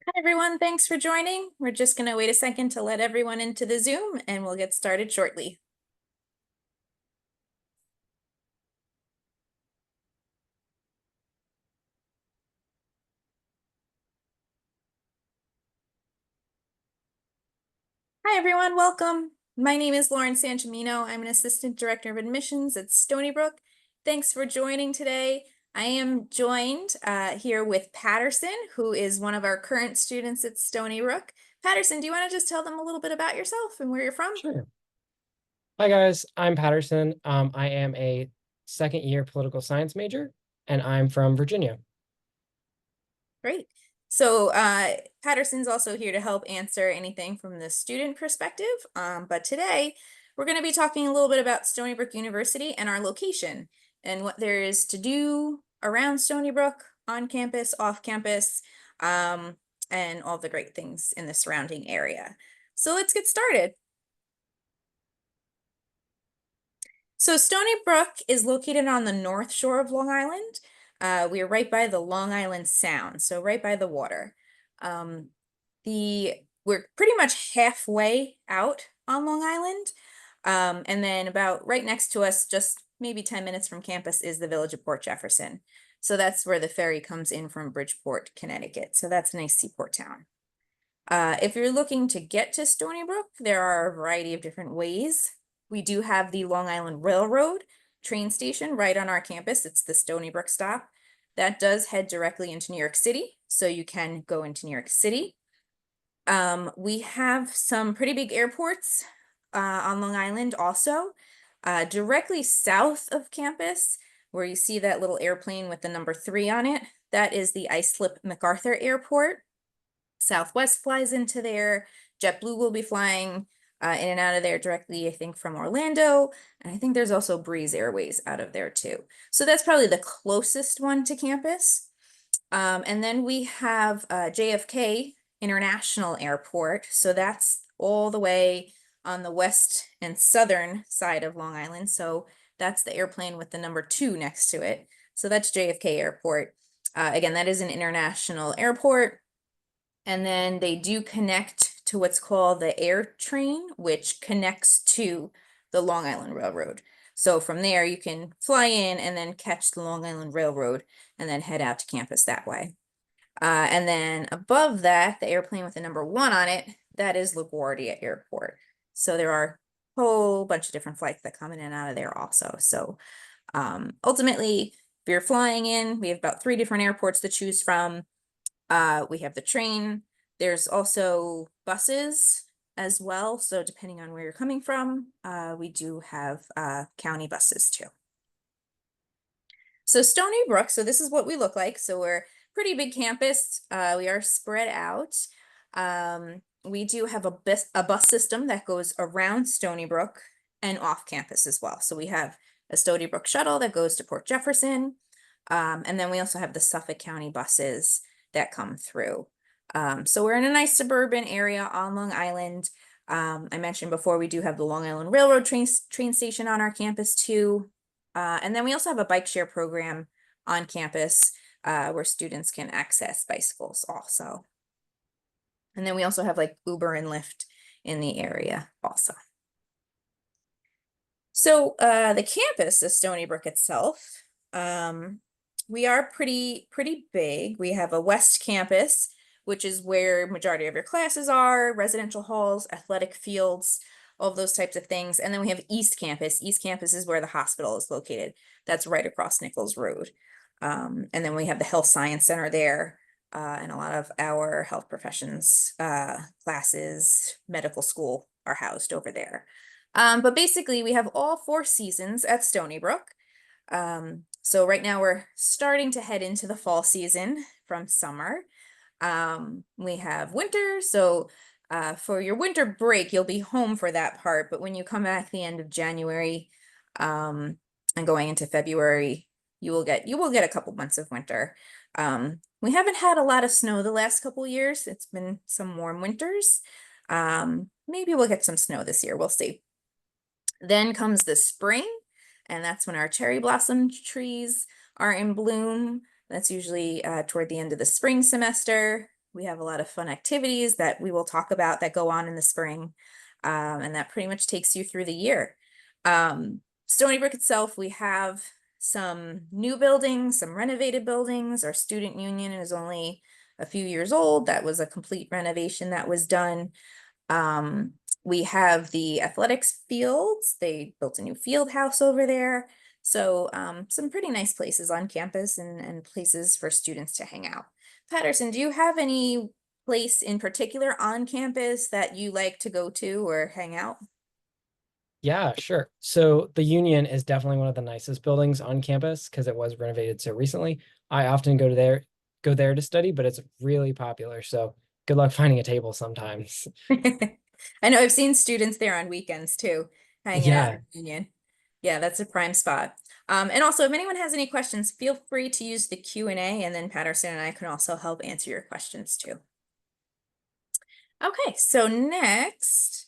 Hi, everyone. Thanks for joining. We're just going to wait a second to let everyone into the Zoom and we'll get started shortly. Hi, everyone. Welcome. My name is Lauren Sanchimino. I'm an Assistant Director of Admissions at Stony Brook. Thanks for joining today. I am joined here with Patterson, who is one of our current students at Stony Brook. Patterson, do you want to just tell them a little bit about yourself and where you're from? Sure. Hi guys, I'm Patterson. I am a second year political science major, and I'm from Virginia. Great. So Patterson's also here to help answer anything from the student perspective. But today we're going to be talking a little bit about Stony Brook University and our location and what there is to do around Stony Brook, on campus, off campus, and all the great things in the surrounding area. So let's get started. So Stony Brook is located on the north shore of Long Island. We are right by the Long Island Sound, so right by the water. Um, we're pretty much halfway out on Long Island. And then about right next to us, just maybe 10 minutes from campus, is the village of Port Jefferson. So that's where the ferry comes in from Bridgeport, Connecticut. So that's a nice seaport town. If you're looking to get to Stony Brook, there are a variety of different ways. We do have the Long Island Railroad train station right on our campus. It's the Stony Brook stop. That does head directly into New York City, so you can go into New York City. We have some pretty big airports on Long Island also. Directly south of campus, where you see that little airplane with the number 3 on it, that is the Islip MacArthur Airport. Southwest flies into there. JetBlue will be flying in and out of there directly, I think, from Orlando. And I think there's also Breeze Airways out of there too. So that's probably the closest one to campus. And then we have JFK International Airport. So that's all the way on the west and southern side of Long Island. So that's the airplane with the number 2 next to it. So that's JFK Airport. Again, that is an international airport. And then they do connect to what's called the air train, which connects to the Long Island Railroad. So from there, you can fly in and then catch the Long Island Railroad and then head out to campus that way. And then above that, the airplane with the number 1 on it, that is LaGuardia Airport. So there are a whole bunch of different flights that come in and out of there also. So ultimately, if you're flying in, we have about 3 different airports to choose from. We have the train. There's also buses as well. So depending on where you're coming from, we do have county buses too. So Stony Brook, so this is what we look like. So we're pretty big campus. We are spread out. We do have a bus system that goes around Stony Brook and off campus as well. So we have a Stony Brook shuttle that goes to Port Jefferson. And then we also have the Suffolk County buses that come through. So we're in a nice suburban area on Long Island. I mentioned before, we do have the Long Island Railroad train station on our campus too. And then we also have a bike share program on campus where students can access bicycles also. And then we also have like Uber and Lyft in the area also. So the campus of Stony Brook itself, we are pretty big. We have a West Campus, which is where majority of your classes are, residential halls, athletic fields, all of those types of things. And then we have East Campus. East Campus is where the hospital is located. That's right across Nichols Road. And then we have the Health Science Center there, and a lot of our health professions classes, medical school are housed over there. But basically, we have all 4 seasons at Stony Brook. So right now we're starting to head into the fall season from summer. We have winter, so for your winter break, you'll be home for that part. But when you come back the end of January and going into February, you will get a couple months of winter. We haven't had a lot of snow the last couple years. It's been some warm winters. Maybe we'll get some snow this year. We'll see. Then comes the spring, and that's when our cherry blossom trees are in bloom. That's usually toward the end of the spring semester. We have a lot of fun activities that we will talk about that go on in the spring. And that pretty much takes you through the year. Stony Brook itself, we have some new buildings, some renovated buildings. Our student union is only a few years old. That was a complete renovation that was done. Um, we have the athletics fields. They built a new field house over there. So some pretty nice places on campus and places for students to hang out. Patterson, do you have any place in particular on campus that you like to go to or hang out? Yeah, sure. So the Union is definitely one of the nicest buildings on campus because it was renovated so recently. I often go there to study, but it's really popular. So good luck finding a table sometimes. I know I've seen students there on weekends too, hanging out Yeah, in Union. Yeah, that's a prime spot. And also, if anyone has any questions, feel free to use the Q&A, and then Patterson and I can also help answer your questions too. Okay, so next,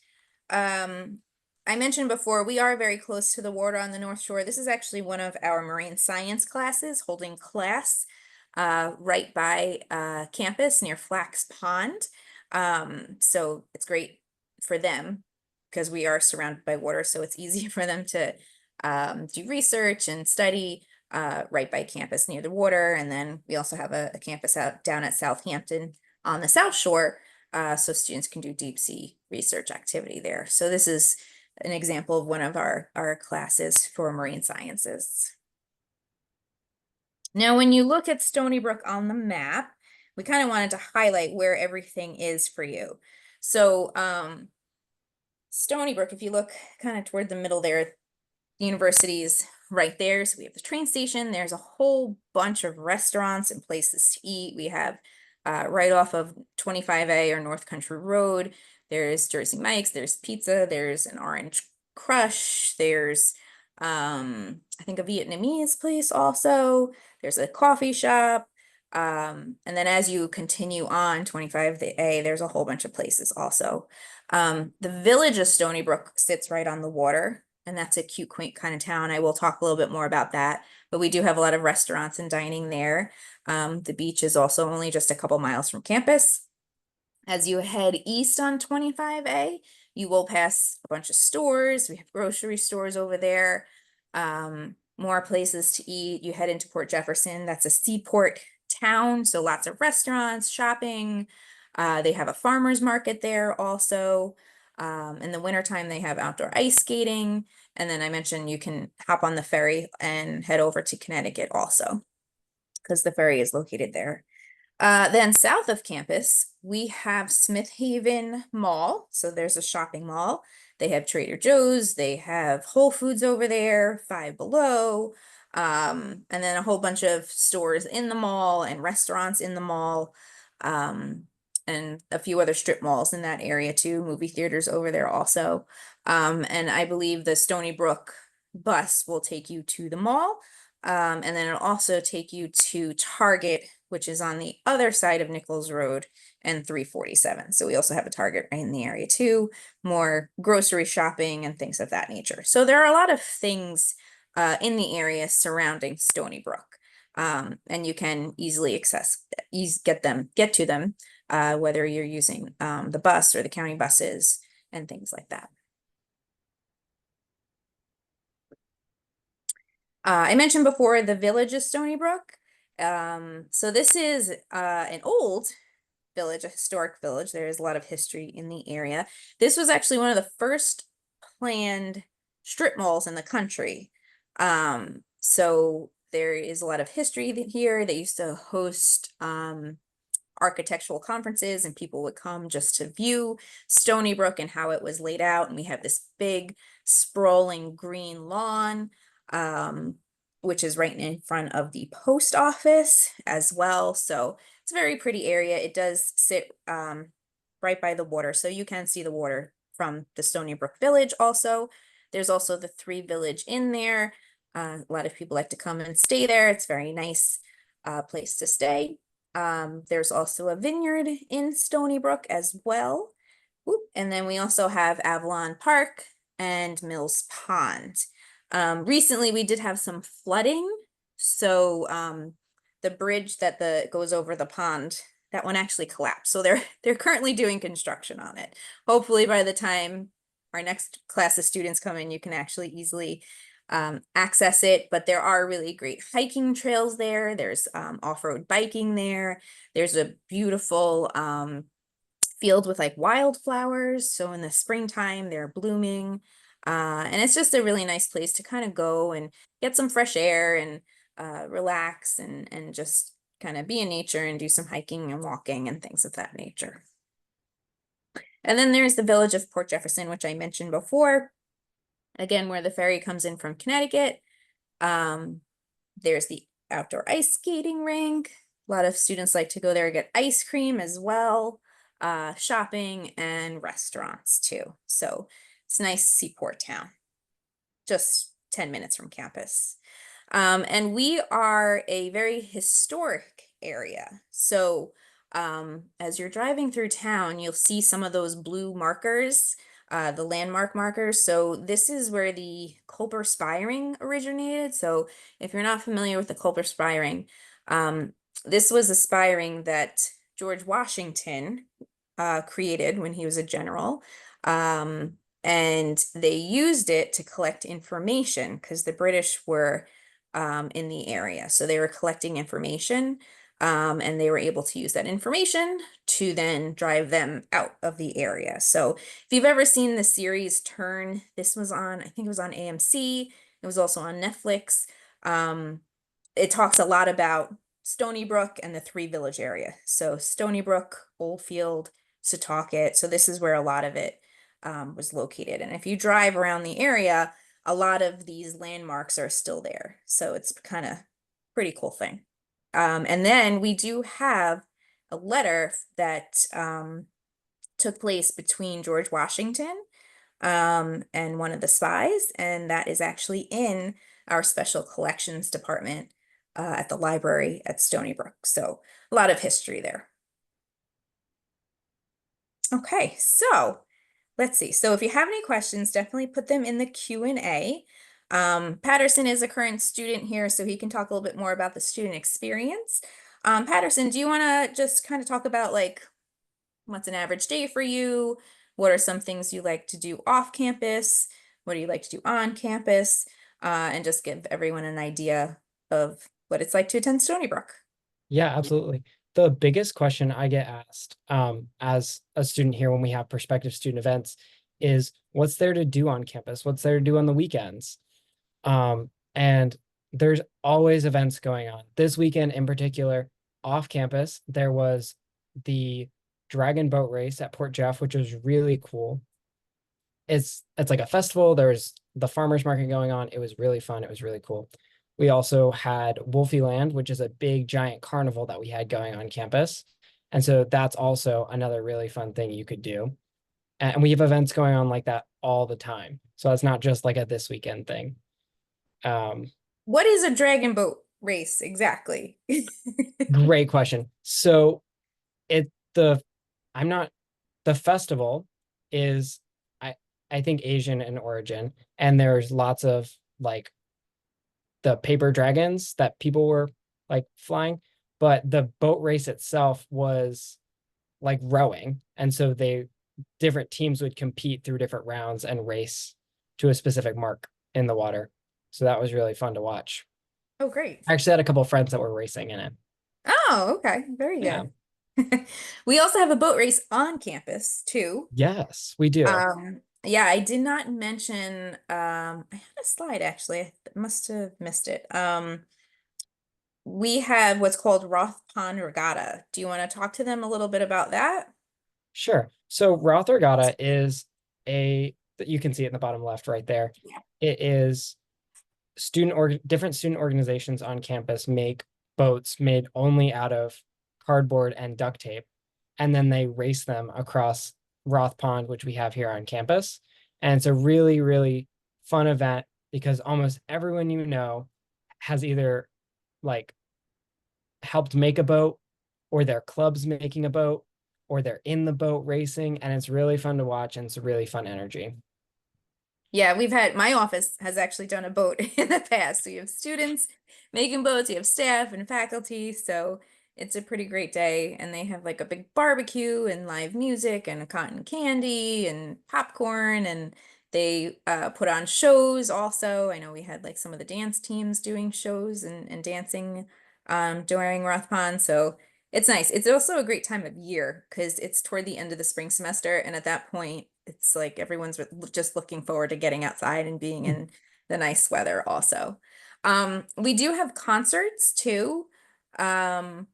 um, I mentioned before, we are very close to the water on the North Shore. This is actually one of our marine science classes holding class right by campus near Flax Pond. So it's great for them because we are surrounded by water, so it's easy for them to do research and study right by campus near the water. And then we also have a campus out down at Southampton on the South Shore, so students can do deep sea research activity there. So this is an example of one of our classes for marine sciences. Now, when you look at Stony Brook on the map, we kind of wanted to highlight where everything is for you. So Stony Brook, if you look kind of toward the middle there, the university's right there. So we have the train station. There's a whole bunch of restaurants and places to eat. We have right off of 25A or North Country Road. There's Jersey Mike's, there's pizza, there's an Orange Crush, there's I think a Vietnamese place also. There's a coffee shop. And then as you continue on 25A, there's a whole bunch of places also. The village of Stony Brook sits right on the water, and that's a cute, quaint kind of town. I will talk a little bit more about that, but we do have a lot of restaurants and dining there. The beach is also only just a couple miles from campus. As you head east on 25A, you will pass a bunch of stores. We have grocery stores over there, more places to eat. You head into Port Jefferson. That's a seaport town, so lots of restaurants, shopping. They have a farmer's market there also. In the wintertime, they have outdoor ice skating. And then I mentioned you can hop on the ferry and head over to Connecticut also, because the ferry is located there. Then south of campus, we have Smith Haven Mall. So there's a shopping mall. They have Trader Joe's, they have Whole Foods over there, Five Below, and then a whole bunch of stores in the mall and restaurants in the mall, and a few other strip malls in that area too, movie theaters over there also. And I believe the Stony Brook bus will take you to the mall. And then it'll also take you to Target, which is on the other side of Nichols Road and 347. So we also have a Target right in the area too, more grocery shopping and things of that nature. So there are a lot of things in the area surrounding Stony Brook. And you can easily get to them, whether you're using the bus or the county buses and things like that. I mentioned before the village of Stony Brook. So this is an old village, a historic village. There is a lot of history in the area. This was actually one of the first planned strip malls in the country. So there is a lot of history here. They used to host architectural conferences, and people would come just to view Stony Brook and how it was laid out. And we have this big sprawling green lawn, which is right in front of the post office as well. So it's a very pretty area. It does sit right by the water, so you can see the water from the Stony Brook Village also. There's also the Three Village in there. A lot of people like to come and stay there. It's a very nice place to stay. There's also a vineyard in Stony Brook as well. Oop. And then we also have Avalon Park and Mills Pond. Recently we did have some flooding. So the bridge that goes over the pond that one actually collapsed. So they're currently doing construction on it. Hopefully by the time our next class of students come in, you can actually easily access it. But there are really great hiking trails there. There's off-road biking there. There's a beautiful field with like wildflowers. So in the springtime, they're blooming. And it's just a really nice place to kind of go and get some fresh air and relax and just kind of be in nature and do some hiking and walking and things of that nature. And then there's the village of Port Jefferson, which I mentioned before. Again, where the ferry comes in from Connecticut. Um, there's the outdoor ice skating rink. A lot of students like to go there and get ice cream as well, shopping and restaurants too. So it's a nice seaport town, just 10 minutes from campus. And we are a very historic area. So as you're driving through town, you'll see some of those blue markers, the landmark markers. So this is where the Culper Spiring originated. So if you're not familiar with the Culper Spiring, this was a spiring that George Washington created when he was a general. And they used it to collect information because the British were in the area. So they were collecting information and they were able to use that information to then drive them out of the area. So if you've ever seen the series Turn, this was on, I think it was on AMC. It was also on Netflix. It talks a lot about Stony Brook and the Three Village area. So Stony Brook, Oldfield, Setauket. So this is where a lot of it was located. And if you drive around the area, a lot of these landmarks are still there. So it's kind of pretty cool thing. And then we do have a letter that took place between George Washington and one of the spies, and that is actually in our special collections department at the library at Stony Brook. So a lot of history there. Okay, so let's see. So if you have any questions, definitely put them in the Q&A. Patterson is a current student here, so he can talk a little bit more about the student experience. Patterson, do you want to just kind of talk about like what's an average day for you? What are some things you like to do off campus? What do you like to do on campus? And just give everyone an idea of what it's like to attend Stony Brook. Yeah, absolutely. The biggest question I get asked as a student here when we have prospective student events is what's there to do on campus? What's there to do on the weekends? And there's always events going on. This weekend in particular, off campus, there was the Dragon Boat Race at Port Jeff, which was really cool. It's like a festival. There's the farmers market going on. It was really fun. It was really cool. We also had Wolfie Land, which is a big giant carnival that we had going on campus. And so that's also another really fun thing you could do. And we have events going on like that all the time. So it's not just like a this weekend thing. Um, What is a dragon boat race exactly? Great question. So it the I'm not the festival is I I think Asian in origin, and there's lots of like the paper dragons that people were like flying, but the boat race itself was like rowing. And so different teams would compete through different rounds and race to a specific mark in the water. So that was really fun to watch. Oh, great. I actually had a couple of friends that were racing in it. Oh, okay. Very Yeah. good. We also have a boat race on campus too. Yes, we do. Yeah, I did not mention, I had a slide actually. I must have missed it. We have what's called Roth Pond Regatta. Do you want to talk to them a little bit about that? Sure. So Roth Regatta is that you can see it in the bottom left right there. Yeah. It is different student organizations on campus make boats made only out of cardboard and duct tape, and then they race them across Roth Pond, which we have here on campus. And it's a really, really fun event because almost everyone you know has either like helped make a boat, or their club's making a boat, or they're in the boat racing, and it's really fun to watch and it's a really fun energy. Yeah, my office has actually done a boat in the past. So you have students making boats, you have staff and faculty. So It's a pretty great day, and they have like a big barbecue and live music and a cotton candy and popcorn, and they put on shows also. I know we had like some of the dance teams doing shows and dancing during Rothpon, so it's nice. It's also a great time of year because it's toward the end of the spring semester, and at that point, it's like everyone's just looking forward to getting outside and being in the nice weather also. We do have concerts too. Um,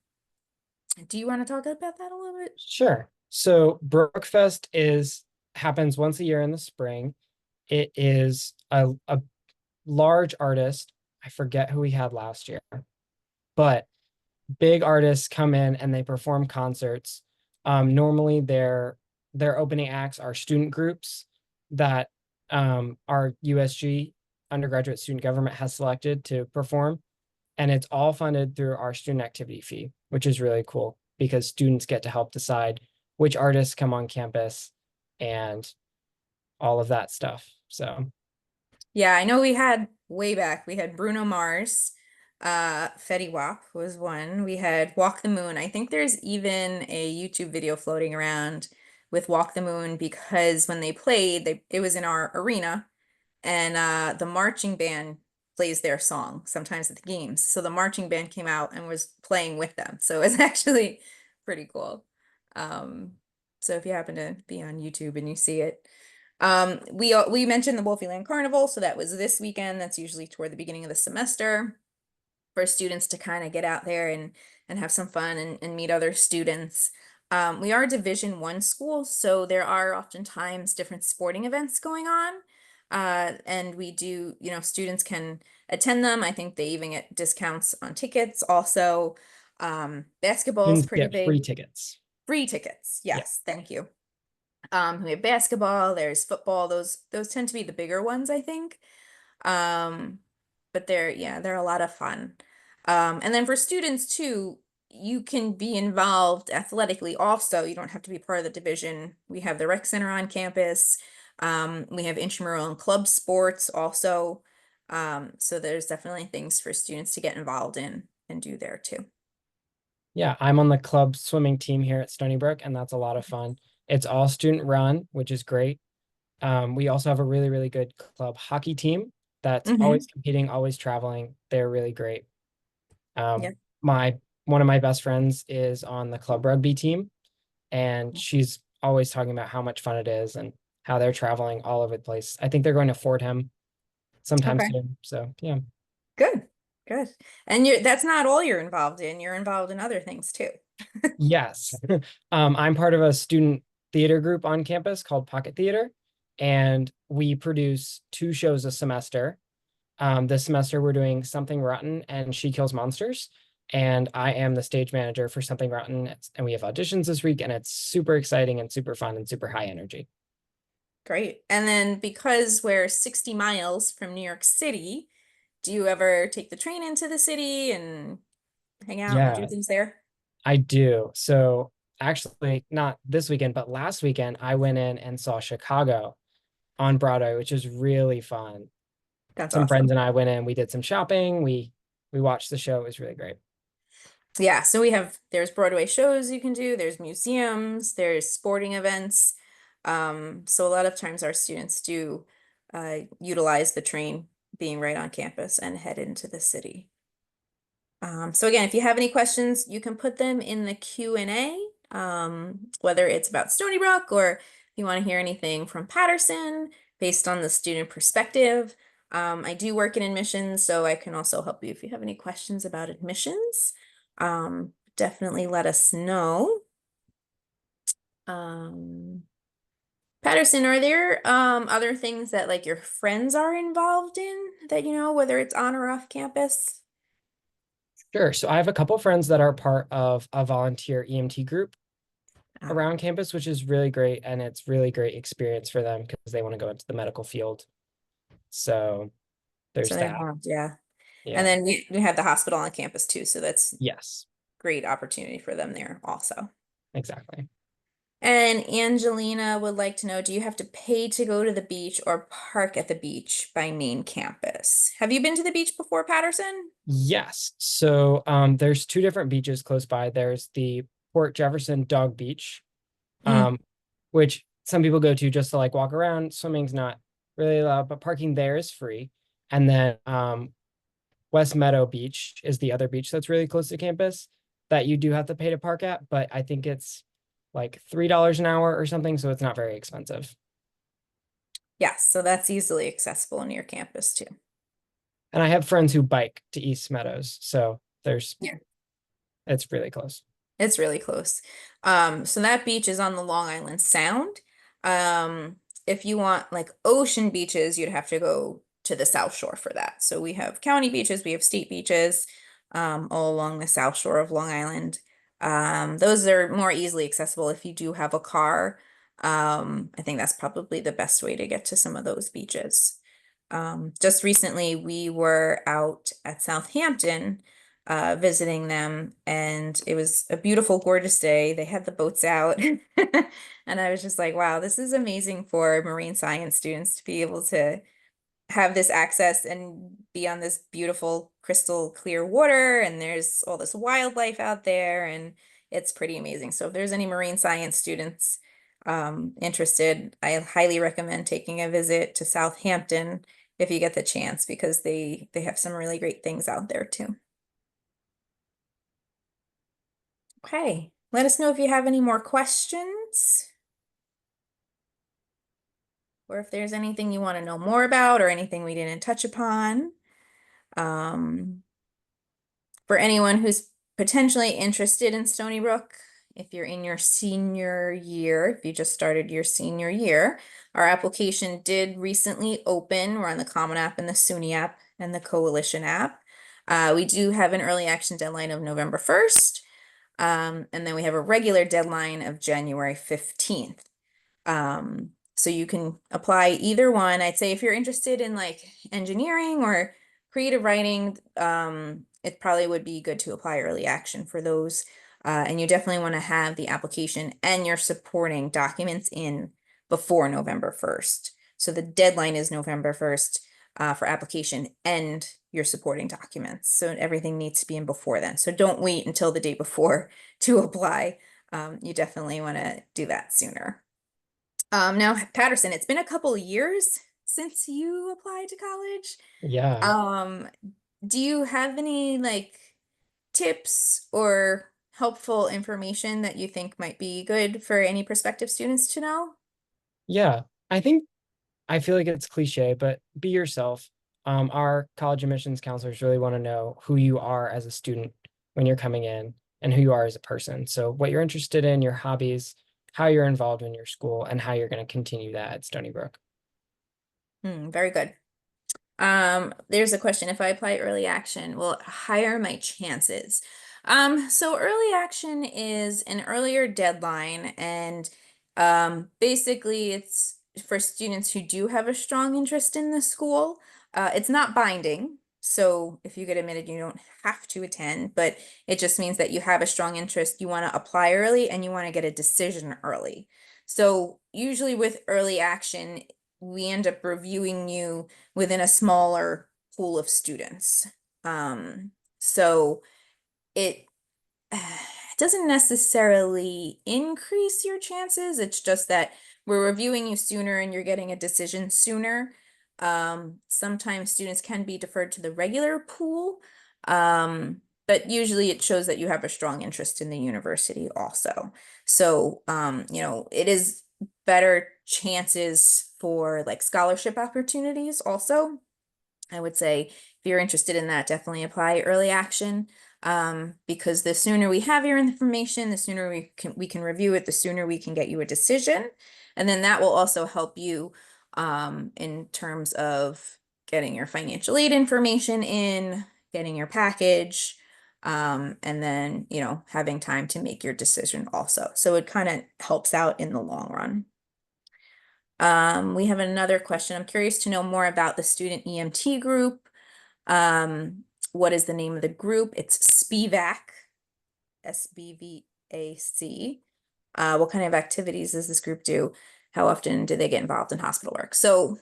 do you want to talk about that a little bit? Sure. So Brookfest is happens once a year in the spring. It is a large artist. I forget who we had last year, but big artists come in and they perform concerts. Normally their opening acts are student groups that our USG undergraduate student government has selected to perform. And it's all funded through our student activity fee, which is really cool because students get to help decide which artists come on campus and all of that stuff. So Yeah, I know we had way back, we had Bruno Mars, Fetty Wap was one. We had Walk the Moon. I think there's even a YouTube video floating around with Walk the Moon because when they played, it was in our arena. And the marching band plays their song sometimes at the games. So the marching band came out and was playing with them. So it's actually pretty cool. Um, so if you happen to be on YouTube and you see it. We mentioned the Wolfie Carnival, so that was this weekend. That's usually toward the beginning of the semester for students to kind of get out there and have some fun and meet other students. We are a Division I school, so there are oftentimes different sporting events going on. And we do, students can attend them. I think they even get discounts on tickets. Also, basketball is students pretty get free big. tickets. Free tickets. Yeah. Yes, thank you. We have basketball, there's football. Those tend to be the bigger ones, I think. Um, but they're a lot of fun. And then for students too, you can be involved athletically also. You don't have to be part of the division. We have the rec center on campus. We have intramural and club sports also. So there's definitely things for students to get involved in and do there too. Yeah, I'm on the club swimming team here at Stony Brook, and that's a lot of fun. It's all student run, which is great. We also have a really, really good club hockey team that's always Hmm. competing, always traveling. They're really great. Yeah. My one of my best friends is on the club rugby team, and she's always talking about how much fun it is and how they're traveling all over the place. I think they're going to Fordham sometime Okay. soon. So yeah. Good. Good. And that's not all you're involved in. You're involved in other things too. Yes. I'm part of a student theater group on campus called Pocket Theater, and we produce 2 shows a semester. This semester we're doing Something Rotten and She Kills Monsters, and I am the stage manager for Something Rotten, and we have auditions this week, and it's super exciting and super fun and super high energy. Great. And then because we're 60 miles from New York City, do you ever take the train into the city and hang out and do Yeah, things there? I do. So actually, not this weekend, but last weekend, I went in and saw Chicago on Broadway, which is really fun. That's Some friends awesome. and I went in, we did some shopping, we watched the show. It was really great. Yeah, so there's Broadway shows you can do, there's museums, there's sporting events. So a lot of times our students do utilize the train being right on campus and head into the city. So again, if you have any questions, you can put them in the Q&A, whether it's about Stony Brook or if you want to hear anything from Patterson based on the student perspective. I do work in admissions, so I can also help you if you have any questions about admissions. Definitely let us know. Um, Patterson, are there other things that like your friends are involved in that you know, whether it's on or off campus? Sure. So I have a couple friends that are part of a volunteer EMT group Ah, around campus, which is really great. And it's really great experience for them because they want to go into the medical field. So so there's they're that. involved, yeah. And Yeah. then we have the hospital on campus too, so that's Yes, great opportunity for them there also. exactly. And Angelina would like to know, do you have to pay to go to the beach or park at the beach by main campus? Have you been to the beach before, Patterson? Yes. So there's two different beaches close by. There's the Port Jefferson Dog Beach, Mm. um, which some people go to just to like walk around. Swimming's not really allowed, but parking there is free. And then West Meadow Beach is the other beach that's really close to campus that you do have to pay to park at, but I think it's like $3 an hour or something, so it's not very expensive. Yes, so that's easily accessible near campus too. And I have friends who bike to East Meadows, so there's Yeah. it's really close. It's really close. So that beach is on the Long Island Sound. If you want like ocean beaches, you'd have to go to the South Shore for that. So we have county beaches, we have state beaches, all along the South Shore of Long Island. Those are more easily accessible if you do have a car. I think that's probably the best way to get to some of those beaches. Just recently, we were out at Southampton visiting them, and it was a beautiful, gorgeous day. They had the boats out, and I was just like, wow, this is amazing for marine science students to be able to have this access and be on this beautiful, crystal clear water. And there's all this wildlife out there, and it's pretty amazing. So if there's any marine science students interested, I highly recommend taking a visit to Southampton if you get the chance, because they have some really great things out there too. Okay, let us know if you have any more questions or if there's anything you want to know more about or anything we didn't touch upon. Um, for anyone who's potentially interested in Stony Brook, if you're in your senior year, if you just started your senior year, our application did recently open. We're on the Common App and the SUNY app and the Coalition app. We do have an early action deadline of November 1st. And then we have a regular deadline of January 15th. So you can apply either one. I'd say if you're interested in like engineering or creative writing, it probably would be good to apply early action for those. And you definitely want to have the application and your supporting documents in before November 1st. So the deadline is November 1st for application and your supporting documents. So everything needs to be in before then. So don't wait until the day before to apply. You definitely want to do that sooner. Now, Patterson, it's been a couple of years since you applied to college. Yeah. Um, do you have any like tips or helpful information that you think might be good for any prospective students to know? Yeah. I think I feel like it's cliche, but be yourself. Our college admissions counselors really want to know who you are as a student when you're coming in and who you are as a person. So what you're interested in, your hobbies, how you're involved in your school, and how you're going to continue that at Stony Brook. Very good. There's a question. If I apply early action, will it higher my chances? So early action is an earlier deadline, and basically it's for students who do have a strong interest in the school. It's not binding, so if you get admitted, you don't have to attend, but it just means that you have a strong interest, you want to apply early, and you want to get a decision early. So usually with early action, we end up reviewing you within a smaller pool of students. So it doesn't necessarily increase your chances. It's just that we're reviewing you sooner and you're getting a decision sooner. Sometimes students can be deferred to the regular pool, but usually it shows that you have a strong interest in the university also. So, it is better chances for like scholarship opportunities also. I would say if you're interested in that, definitely apply early action. Because the sooner we have your information, the sooner we can review it, the sooner we can get you a decision. And then that will also help you in terms of getting your financial aid information in, getting your package, and then, having time to make your decision also. So it kind of helps out in the long run. We have another question. I'm curious to know more about the student EMT group. What is the name of the group? It's SPVAC, SBVAC. What kind of activities does this group do? How often do they get involved in hospital work? So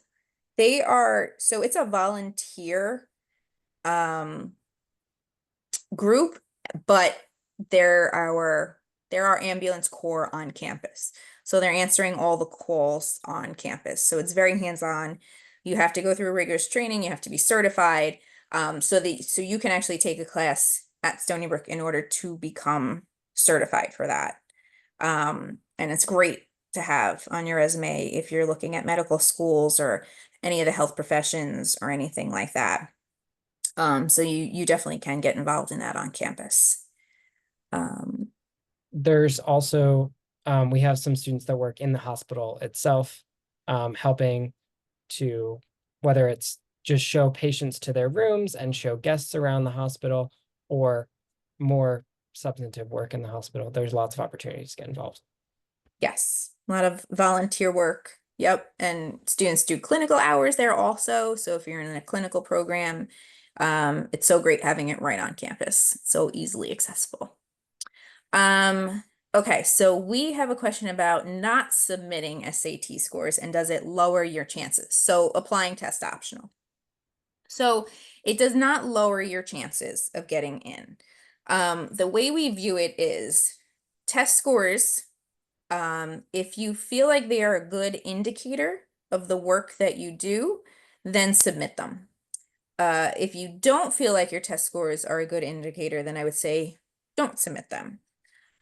so it's a volunteer um group, but they're our they're our ambulance corps on campus. So they're answering all the calls on campus. So it's very hands-on. You have to go through rigorous training, you have to be certified. So you can actually take a class at Stony Brook in order to become certified for that. And it's great to have on your resume if you're looking at medical schools or any of the health professions or anything like that. So you definitely can get involved in that on campus. Um, There's also, we have some students that work in the hospital itself, helping to, whether it's just show patients to their rooms and show guests around the hospital, or more substantive work in the hospital. There's lots of opportunities to get involved. yes, a lot of volunteer work. Yep, and students do clinical hours there also. So if you're in a clinical program, it's so great having it right on campus, so easily accessible. Um, okay, so we have a question about not submitting SAT scores and does it lower your chances? So applying test optional. So it does not lower your chances of getting in. The way we view it is test scores, if you feel like they are a good indicator of the work that you do, then submit them. If you don't feel like your test scores are a good indicator, then I would say don't submit them.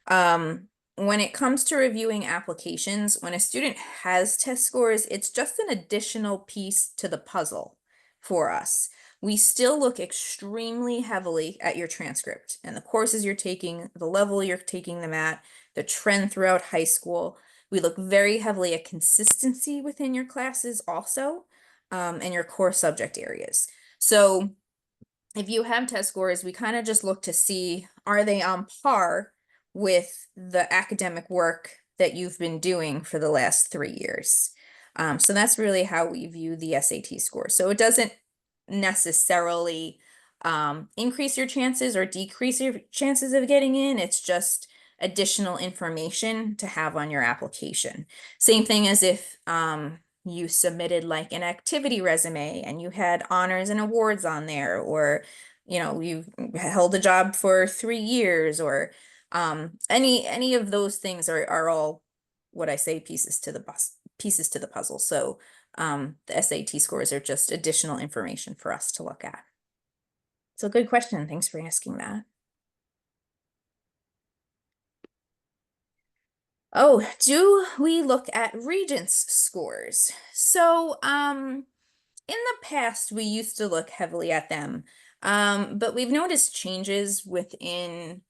When it comes to reviewing applications, when a student has test scores, it's just an additional piece to the puzzle for us. We still look extremely heavily at your transcript and the courses you're taking, the level you're taking them at, the trend throughout high school. We look very heavily at consistency within your classes also, and your core subject areas. So if you have test scores, we kind of just look to see, are they on par with the academic work that you've been doing for the last 3 years? So that's really how we view the SAT score. So it doesn't necessarily increase your chances or decrease your chances of getting in. It's just additional information to have on your application. Same thing as if you submitted like an activity resume and you had honors and awards on there, or you held a job for 3 years, or any of those things are all what I say pieces to the puzzle. So the SAT scores are just additional information for us to look at. So good question. Thanks for asking that. Oh, do we look at Regents scores? So, in the past, we used to look heavily at them, but we've noticed changes within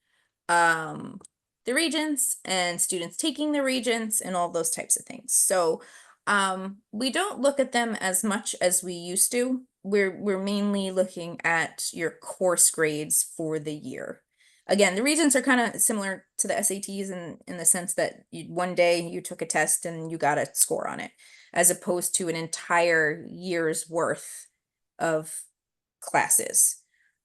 um, the regents and students taking the regents and all those types of things. So we don't look at them as much as we used to. We're mainly looking at your course grades for the year. Again, the regents are kind of similar to the SATs in the sense that one day you took a test and you got a score on it, as opposed to an entire year's worth of classes.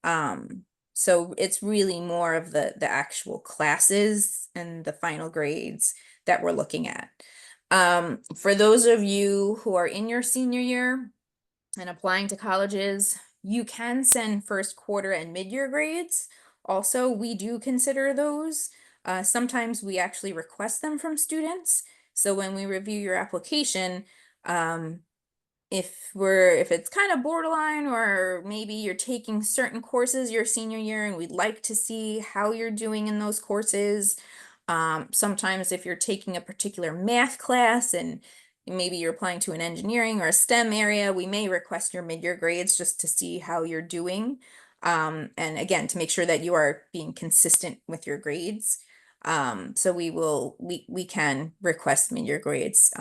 Um, so it's really more of the actual classes and the final grades that we're looking at. For those of you who are in your senior year and applying to colleges, you can send first quarter and mid-year grades. Also, we do consider those. Sometimes we actually request them from students. So when we review your application, um, if it's kind of borderline, or maybe you're taking certain courses your senior year and we'd like to see how you're doing in those courses. Sometimes if you're taking a particular math class and maybe you're applying to an engineering or a STEM area, we may request your mid-year grades just to see how you're doing. And again, to make sure that you are being consistent with your grades. So we can request mid-year grades.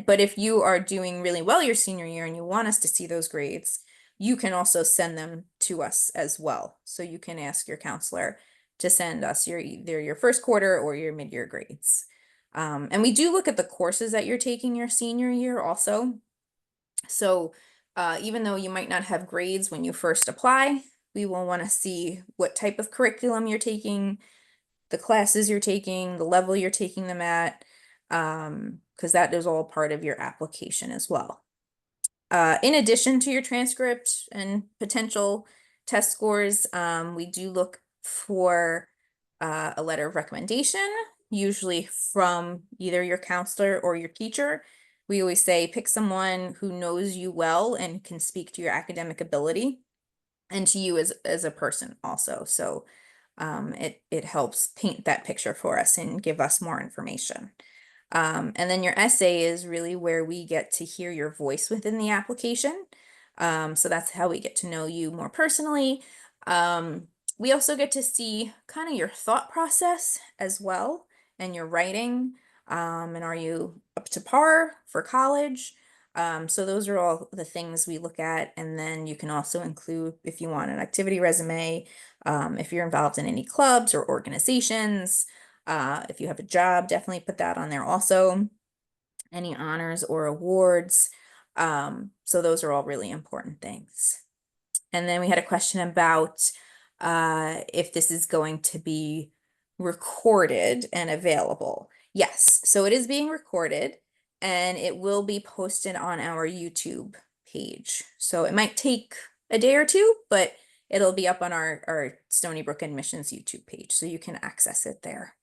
But if you are doing really well your senior year and you want us to see those grades, you can also send them to us as well. So you can ask your counselor to send us either your first quarter or your mid-year grades. And we do look at the courses that you're taking your senior year also. So even though you might not have grades when you first apply, we will want to see what type of curriculum you're taking, the classes you're taking, the level you're taking them at, because that is all part of your application as well. In addition to your transcript and potential test scores, we do look for a letter of recommendation, usually from either your counselor or your teacher. We always say pick someone who knows you well and can speak to your academic ability and to you as a person also. So it helps paint that picture for us and give us more information. And then your essay is really where we get to hear your voice within the application. So that's how we get to know you more personally. We also get to see kind of your thought process as well and your writing. And are you up to par for college? So those are all the things we look at. And then you can also include, if you want, an activity resume, if you're involved in any clubs or organizations. If you have a job, definitely put that on there also. Any honors or awards. So those are all really important things. And then we had a question about if this is going to be recorded and available. Yes, so it is being recorded and it will be posted on our YouTube page. So it might take a day or two, but it'll be up on our Stony Brook Admissions YouTube page, so you can access it there.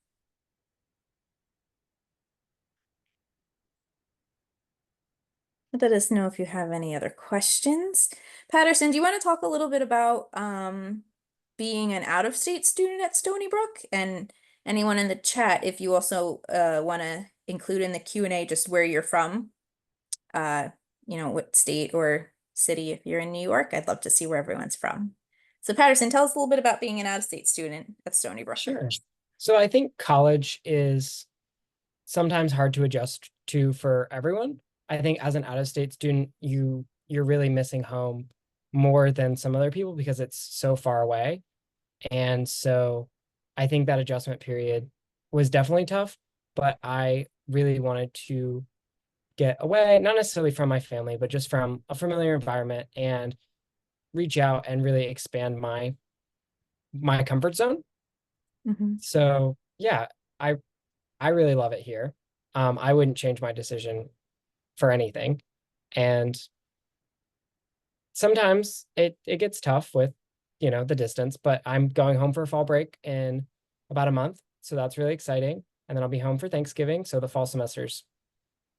Let us know if you have any other questions. Patterson, do you want to talk a little bit about being an out-of-state student at Stony Brook? And anyone in the chat, if you also want to include in the Q&A just where you're from, what state or city, if you're in New York, I'd love to see where everyone's from. So Patterson, tell us a little bit about being an out-of-state student at Stony Brook. Sure. So I think college is sometimes hard to adjust to for everyone. I think as an out-of-state student, you're really missing home more than some other people because it's so far away. And so I think that adjustment period was definitely tough, but I really wanted to get away, not necessarily from my family, but just from a familiar environment and reach out and really expand my comfort zone. Mhm. So yeah, I I really love it here. I wouldn't change my decision for anything. And sometimes it gets tough with, the distance, but I'm going home for fall break in about a month. So that's really exciting. And then I'll be home for Thanksgiving. So the fall semesters,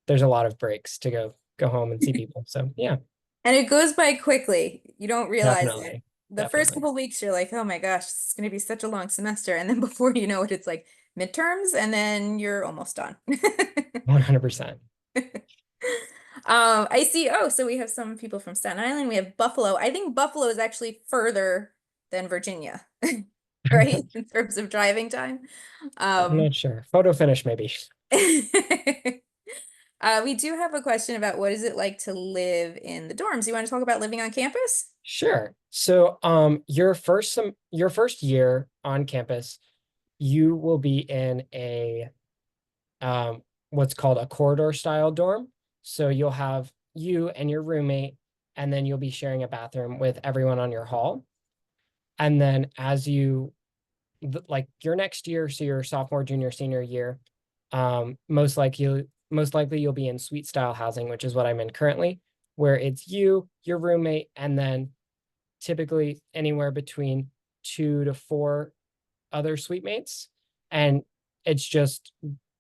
there's a lot of breaks to go home and see people. So yeah, And it goes by quickly. You don't realize it. definitely. The first Definitely. couple weeks, you're like, oh my gosh, this is going to be such a long semester. And then before you know it, it's like midterms, and then you're almost done. 100%. I see. Oh, so we have some people from Staten Island. We have Buffalo. I think Buffalo is actually further than Virginia, right? In terms of driving time. I'm Um, not sure. Photo finish, maybe. we do have a question about what is it like to live in the dorms? You want to talk about living on campus? Sure. So your first year on campus, you will be in a what's called a corridor style dorm. So you'll have you and your roommate, and then you'll be sharing a bathroom with everyone on your hall. And then as like your next year, so your sophomore, junior, senior year, most likely you'll be in suite style housing, which is what I'm in currently, where it's you, your roommate, and then typically anywhere between 2 to 4 other suite mates. And it's just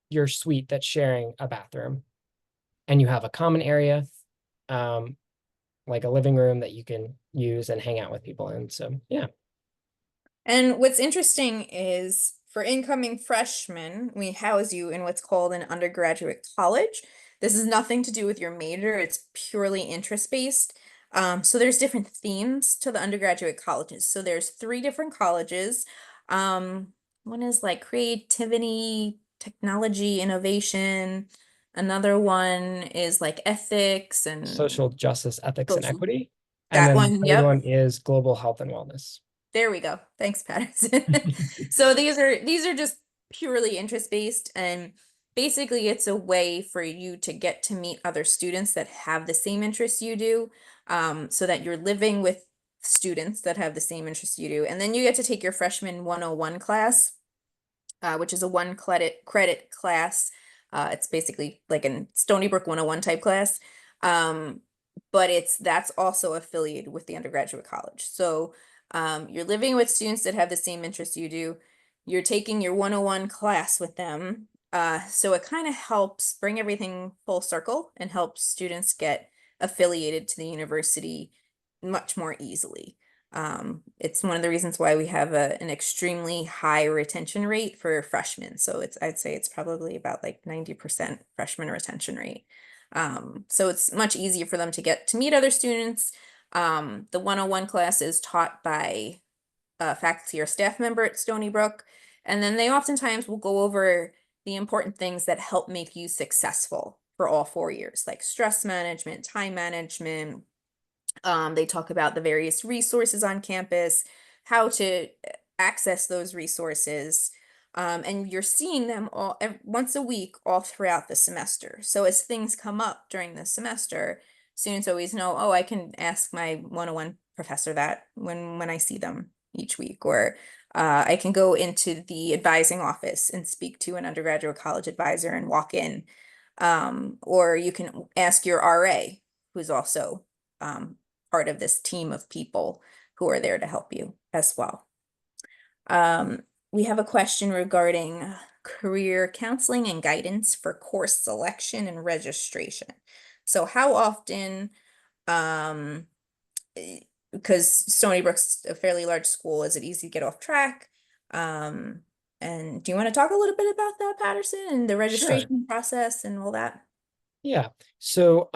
your suite that's sharing a bathroom. And you have a common area, um, like a living room that you can use and hang out with people in. So yeah. And what's interesting is for incoming freshmen, we house you in what's called an undergraduate college. This is nothing to do with your major, it's purely interest-based. So there's different themes to the undergraduate colleges. So there's 3 different colleges. One is like creativity, technology, innovation. Another one is like ethics and Social justice, ethics, and social. equity. And That then one, the third yep. one is global health and wellness. There we go. Thanks, Patterson. So these are just purely interest based, and basically it's a way for you to get to meet other students that have the same interests you do, so that you're living with students that have the same interests you do. And then you get to take your freshman 101 class, which is a one credit class. It's basically like a Stony Brook 101 type class. Um, but that's also affiliated with the undergraduate college. So you're living with students that have the same interests you do. You're taking your 101 class with them. So it kind of helps bring everything full circle and helps students get affiliated to the university much more easily. It's one of the reasons why we have an extremely high retention rate for freshmen. So I'd say it's probably about like 90% freshman retention rate. So it's much easier for them to get to meet other students. The 101 class is taught by a faculty or staff member at Stony Brook, and then they oftentimes will go over the important things that help make you successful for all 4 years, like stress management, time management, they talk about the various resources on campus, how to access those resources. And you're seeing them once a week all throughout the semester. So as things come up during the semester, students always know, oh, I can ask my 101 professor that when I see them each week, or I can go into the advising office and speak to an undergraduate college advisor and walk in. Or you can ask your RA, who's also part of this team of people who are there to help you as well. Um, we have a question regarding career counseling and guidance for course selection and registration. So how often, um, because Stony Brook's a fairly large school, is it easy to get off track? Um, and do you want to talk a little bit about that, Patterson, and the Sure. registration process and all that? Yeah. So,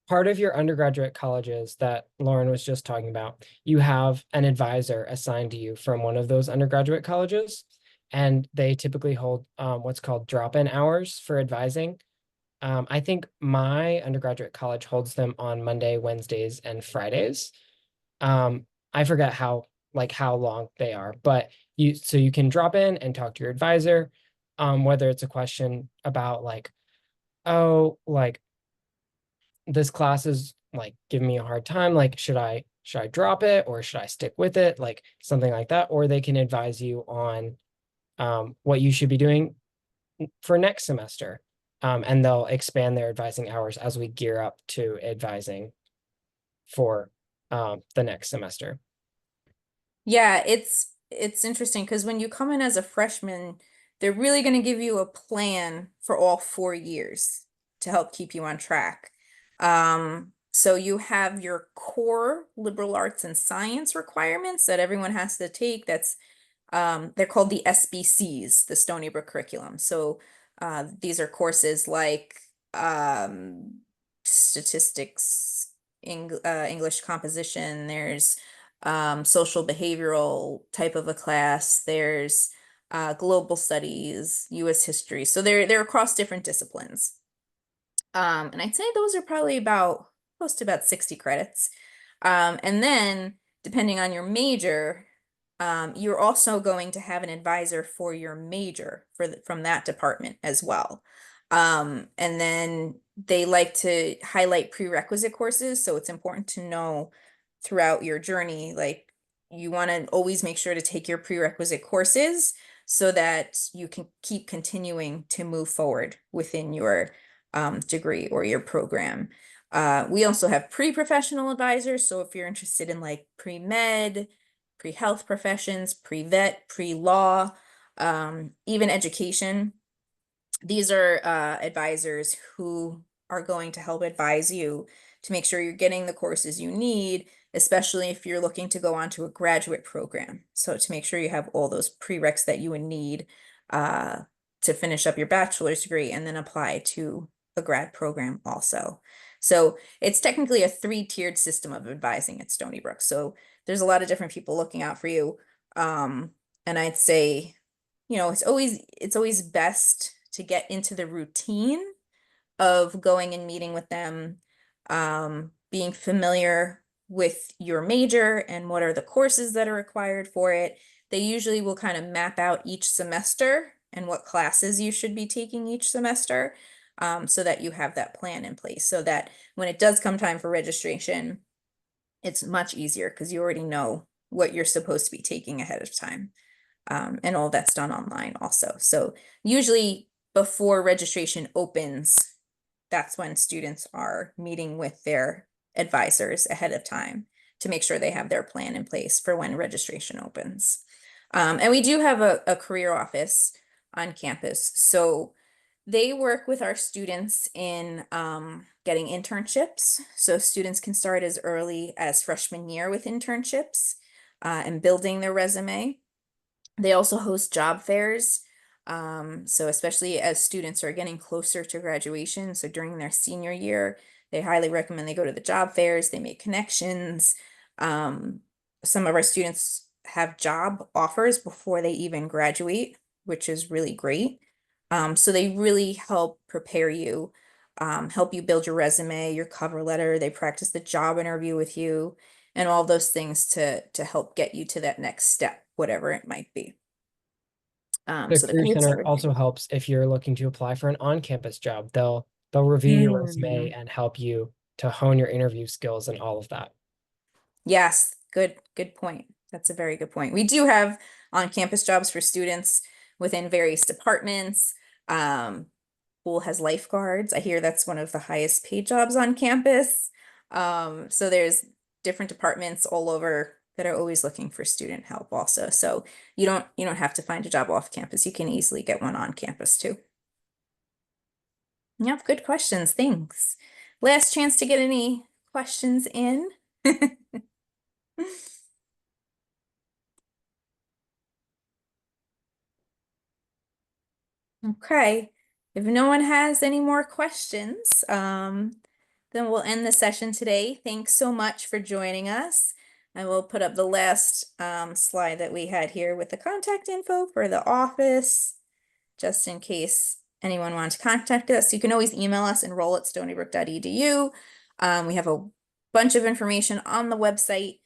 part of your undergraduate colleges that Lauren was just talking about, you have an advisor assigned to you from one of those undergraduate colleges, and they typically hold what's called drop-in hours for advising. I think my undergraduate college holds them on Monday, Wednesdays, and Fridays. I forget how long they are, but you can drop in and talk to your advisor, whether it's a question about like, oh, like this class is like giving me a hard time, like should I drop it or should I stick with it, like something like that, or they can advise you on what you should be doing for next semester. And they'll expand their advising hours as we gear up to advising for the next semester. Yeah, it's interesting because when you come in as a freshman, they're really going to give you a plan for all 4 years to help keep you on track. So you have your core liberal arts and science requirements that everyone has to take. They're called the SBCs, the Stony Brook curriculum. So these are courses like statistics, English composition. There's social behavioral type of a class. There's global studies, U.S. history. So they're across different disciplines. And I'd say those are probably about close to about 60 credits. And then depending on your major, you're also going to have an advisor for your major from that department as well. And then they like to highlight prerequisite courses, so it's important to know throughout your journey, like you want to always make sure to take your prerequisite courses so that you can keep continuing to move forward within your degree or your program. We also have pre-professional advisors, so if you're interested in like pre-med, pre-health professions, pre-vet, pre-law, even education. These are advisors who are going to help advise you to make sure you're getting the courses you need, especially if you're looking to go on to a graduate program. So to make sure you have all those prereqs that you would need to finish up your bachelor's degree and then apply to a grad program also. So it's technically a three-tiered system of advising at Stony Brook. So there's a lot of different people looking out for you. And I'd say, it's always best to get into the routine of going and meeting with them, being familiar with your major and what are the courses that are required for it. They usually will kind of map out each semester and what classes you should be taking each semester, so that you have that plan in place so that when it does come time for registration, it's much easier because you already know what you're supposed to be taking ahead of time. And all that's done online also. So usually before registration opens, that's when students are meeting with their advisors ahead of time to make sure they have their plan in place for when registration opens. And we do have a career office on campus. So they work with our students in getting internships. So students can start as early as freshman year with internships and building their resume. They also host job fairs. So especially as students are getting closer to graduation, so during their senior year, they highly recommend they go to the job fairs, they make connections. Um, some of our students have job offers before they even graduate, which is really great. So they really help prepare you, help you build your resume, your cover letter. They practice the job interview with you and all those things to help get you to that next step, whatever it might be. The So the Career Career Center Center. also helps if you're looking to apply for an on-campus job. They'll review your resume Mm. and help you to hone your interview skills and all of that. Yes, good point. That's a very good point. We do have on-campus jobs for students within various departments. Um, Pool has lifeguards. I hear that's one of the highest paid jobs on campus. So there's different departments all over that are always looking for student help also. So you don't have to find a job off campus. You can easily get one on campus too. Yep, good questions. Thanks. Last chance to get any questions in. Okay. If no one has any more questions, then we'll end the session today. Thanks so much for joining us. I will put up the last slide that we had here with the contact info for the office, just in case anyone wants to contact us. You can always email us, enroll@stonybrook.edu. We have a bunch of information on the website.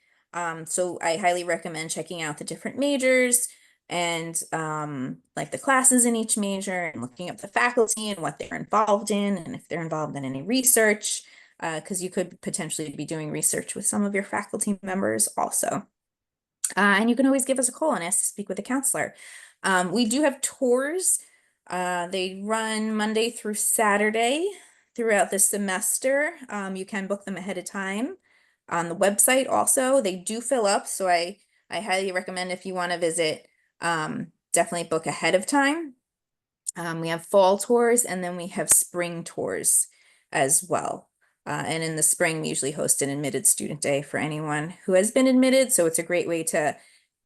So I highly recommend checking out the different majors and like the classes in each major and looking up the faculty and what they're involved in and if they're involved in any research, because you could potentially be doing research with some of your faculty members also. And you can always give us a call and ask to speak with a counselor. We do have tours. They run Monday through Saturday throughout the semester. You can book them ahead of time on the website also. They do fill up, so I highly recommend if you want to visit, definitely book ahead of time. We have fall tours and then we have spring tours as well. And in the spring, we usually host an admitted student day for anyone who has been admitted. So it's a great way to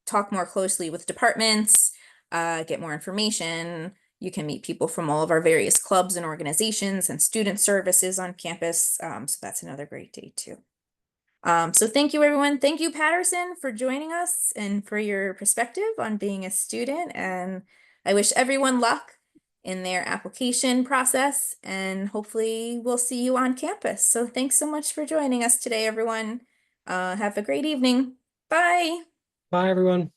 talk more closely with departments, get more information. You can meet people from all of our various clubs and organizations and student services on campus. So that's another great day too. So thank you, everyone. Thank you, Patterson, for joining us and for your perspective on being a student. And I wish everyone luck in their application process, and hopefully we'll see you on campus. So thanks so much for joining us today, everyone. Have a great evening. Bye. Bye, everyone.